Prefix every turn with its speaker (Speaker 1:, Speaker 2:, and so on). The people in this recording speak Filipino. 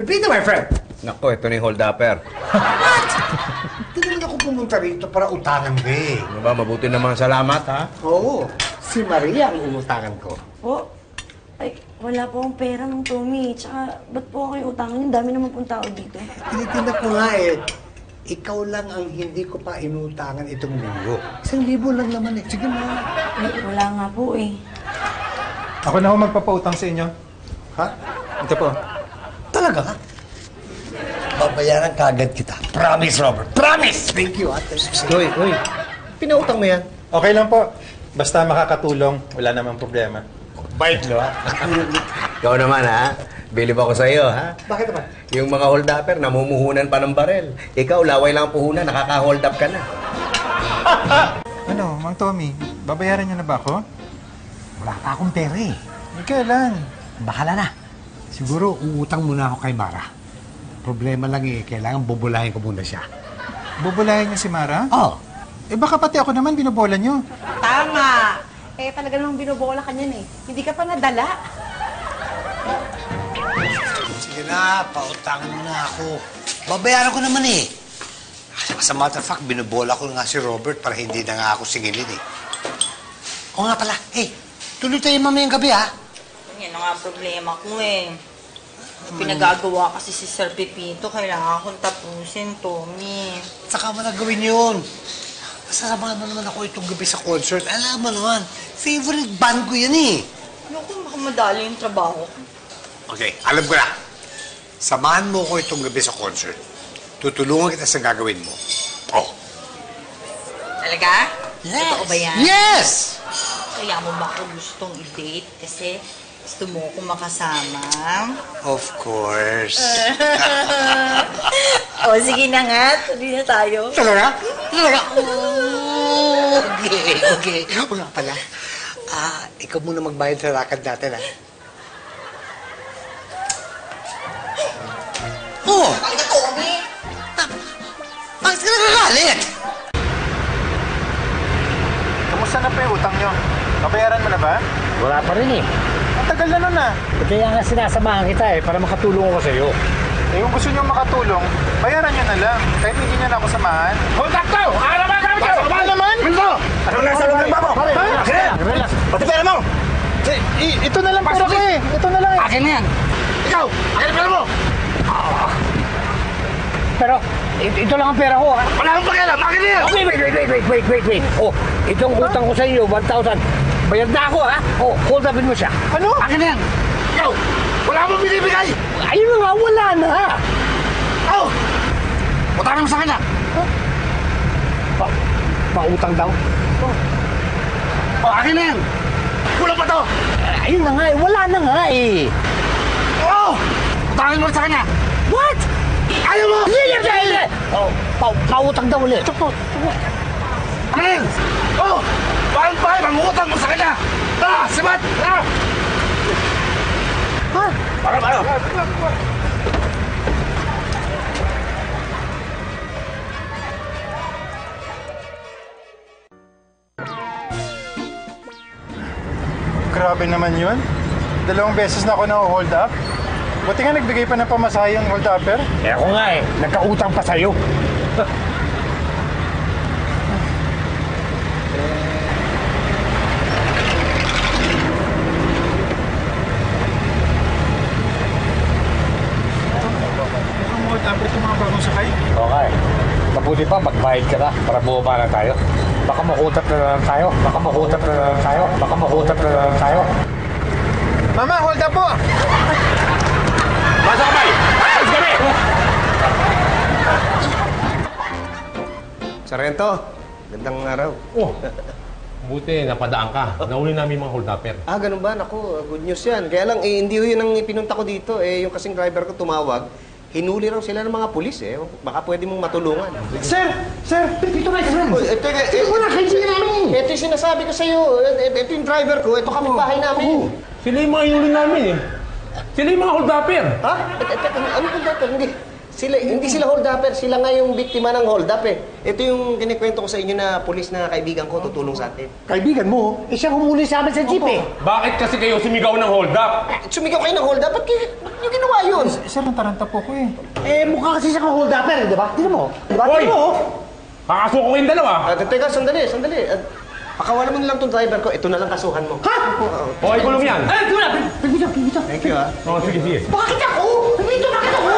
Speaker 1: Pepito, my friend!
Speaker 2: Nako, ito na yung hold-upper.
Speaker 1: What? Hindi naman ako pumunta rito para utangan ka eh.
Speaker 2: Ano ba, mabuti naman salamat, ha?
Speaker 1: Oo, si Maria ang umutangan ko.
Speaker 3: Po? Ay, wala po akong pera ng Tommy. Tsaka, ba't po ako yung utangan? Yung dami naman pong tao dito.
Speaker 1: Tinitinda ko nga eh. Ikaw lang ang hindi ko pa inutangan itong linggo. 1,000 lang naman eh. Sige na.
Speaker 3: Ay, wala nga po eh.
Speaker 4: Ako na ho magpapautang sa inyo.
Speaker 1: Ha?
Speaker 4: Ito po.
Speaker 1: Talaga? Babayaran kagad kita. Promise, Robert. Promise! Thank you, ate.
Speaker 2: Uy, pinautang mo yan.
Speaker 4: Okay lang po. Basta makakatulong, wala namang problema.
Speaker 1: Bait, no?
Speaker 2: Ikaw naman, ha? Bilib ako sa iyo, ha?
Speaker 1: Bakit naman?
Speaker 2: Yung mga hold-upper, namumuhunan pa ng barel. Ikaw, laway lang ang puhunan, nakaka-hold up ka na.
Speaker 4: Ano, Mang Tommy, babayaran niyo na ba ako?
Speaker 1: Wala pa akong pera eh.
Speaker 4: Kailan?
Speaker 1: Bahala na. Siguro, uutang muna ako kay Mara. Problema lang eh, kailangan bubulahin ko muna siya.
Speaker 4: Bubulahin niyo si Mara?
Speaker 1: Oo.
Speaker 4: Eh baka pati ako naman binubola niyo.
Speaker 5: Tama! Eh, talaga namang binubola ka niyan eh. Hindi ka pa nadala.
Speaker 1: Sige na, pautangan mo na ako. Babayaran ko naman eh. As a matter of fact, binubola ko nga si Robert para hindi na nga ako singilin eh. Oo nga pala, hey, tuloy tayo mamayang gabi ha.
Speaker 6: Yan ang nga problema ko eh. Pinagagawa kasi si Sir Pepito, kailangan kong tapusin, Tommy.
Speaker 1: Saka mo na gawin yun. Sasamahan mo naman ako itong gabi sa concert. Alam mo naman, favorite band ko yan eh.
Speaker 6: Ano kung makamadali yung trabaho ko?
Speaker 1: Okay, alam ko na. Samahan mo ko itong gabi sa concert. Tutulungan kita sa gagawin mo. Oh.
Speaker 6: Talaga?
Speaker 1: Yes!
Speaker 6: Totoo ba yan?
Speaker 1: Yes!
Speaker 6: Kaya mo ba ako gustong i-date? Kasi gusto mo akong makasama?
Speaker 1: Of course.
Speaker 6: O, sige na nga. Tuloy na tayo.
Speaker 1: Talaga? Talaga? Oh, okay. O nga pala. Ikaw muna magbayad sa lakad natin, ha? Oh!
Speaker 6: Bakit ka, Tommy?
Speaker 1: Bakit ka nakakalit?
Speaker 4: Kamusta na po yung utang niyo? Babayaran mo na ba?
Speaker 7: Wala pa rin eh.
Speaker 4: Ang tagal na nun ah.
Speaker 7: Kaya nga sinasamahan kita eh, para makatulong ako sa'yo.
Speaker 4: Eh kung gusto niyo makatulong, bayaran niyo na lang. Kahit hindi niyo na ako samahan.
Speaker 7: Hold up to! Ano ba kami ko?
Speaker 4: Ano naman?
Speaker 7: Minto! Ano na sa loob ng babo?
Speaker 4: Relax.
Speaker 7: Pati pera mo!
Speaker 4: Ito na lang pera ko eh. Ito na lang eh.
Speaker 7: Akin na yan! Ikaw! Akin ang pera mo! Pero, ito lang ang pera ko ha? Wala kang pakialam! Akin na yan! Okay, wait. Oh, itong utang ko sa iyo, 1,000. Bayad na ako ha? Oh, hold upin mo siya.
Speaker 4: Ano?
Speaker 7: Akin na yan! Ikaw! Wala mo binibigay! Ayun na nga, wala na! Oh! Utang mo sa kanya! Pautang daw? Oh, akin na yan! Kulang pa to! Ayun na nga eh, wala na nga eh! Oh! Utangin mo sa kanya! What? Ayaw mo! Hindi! Oh, pautang daw ulit. Akin! Oh! Bakit mangutang mo sa kanya? Tara! Sibat! Tara! Ha? Para!
Speaker 4: Grabe naman yun. 2 beses na ako na-hold up. Buti nga nagbigay pa ng pamasahe yung hold upper.
Speaker 7: Eh ako nga eh, nagkautang pa sa'yo.
Speaker 4: Ang hold upper itong mga bagong sakay.
Speaker 7: Okay. Mabuti pa, magbayad ka na para bumaba na tayo. Baka makutat na lang tayo.
Speaker 4: Mama, hold up po!
Speaker 7: Pasok ka ba? Ayos kami!
Speaker 2: Sarento, gandang araw.
Speaker 8: Oh, buti napadaan ka. Nauli namin yung mga hold-upper.
Speaker 2: Ganun ba? Naku, good news yan. Kaya lang, hindi yun ang pinunta ko dito. Yung kasing driver ko tumawag, hinuli raw sila ng mga pulis eh. Baka pwede mong matulungan.
Speaker 4: Sir! Dito na sir!
Speaker 2: Wala kayo namin! Ito yung sinasabi ko sa'yo. Ito yung driver ko. Ito kami bahay namin.
Speaker 8: Sila yung mga hinuli namin eh. Sila yung mga hold-upper.
Speaker 2: Ha? Ano kung dito? Hindi. Hindi sila hold-upper, sila nga yung biktima ng hold-up eh. Ito yung kinikwento ko sa inyo na pulis na kaibigan ko tutulong sa atin.
Speaker 7: Kaibigan mo, siya humuli sa amin sa jeep eh.
Speaker 8: Bakit kasi kayo sumigaw ng hold up?
Speaker 2: Sumigaw kayo ng hold-up, ba't nyo ginawa yun?
Speaker 4: Sir, nataranta po ko eh.
Speaker 7: Mukha kasi siya kang hold-upper, di ba? Tignan mo. Diba?
Speaker 8: Hoy!
Speaker 7: Tignan mo.
Speaker 8: Kakasuko kayong dalawa.
Speaker 2: Teka, sandali. Pakawalan mo na lang tong driver ko, ito na lang kasuhan mo.
Speaker 7: Ha?
Speaker 8: Okay, kulong yan.
Speaker 7: Ay, tignan mo na. Pagbitan.
Speaker 2: Thank you, ha.
Speaker 8: Oh, sige, sige.
Speaker 7: Bakit ako? Pagbitan, bakit ako?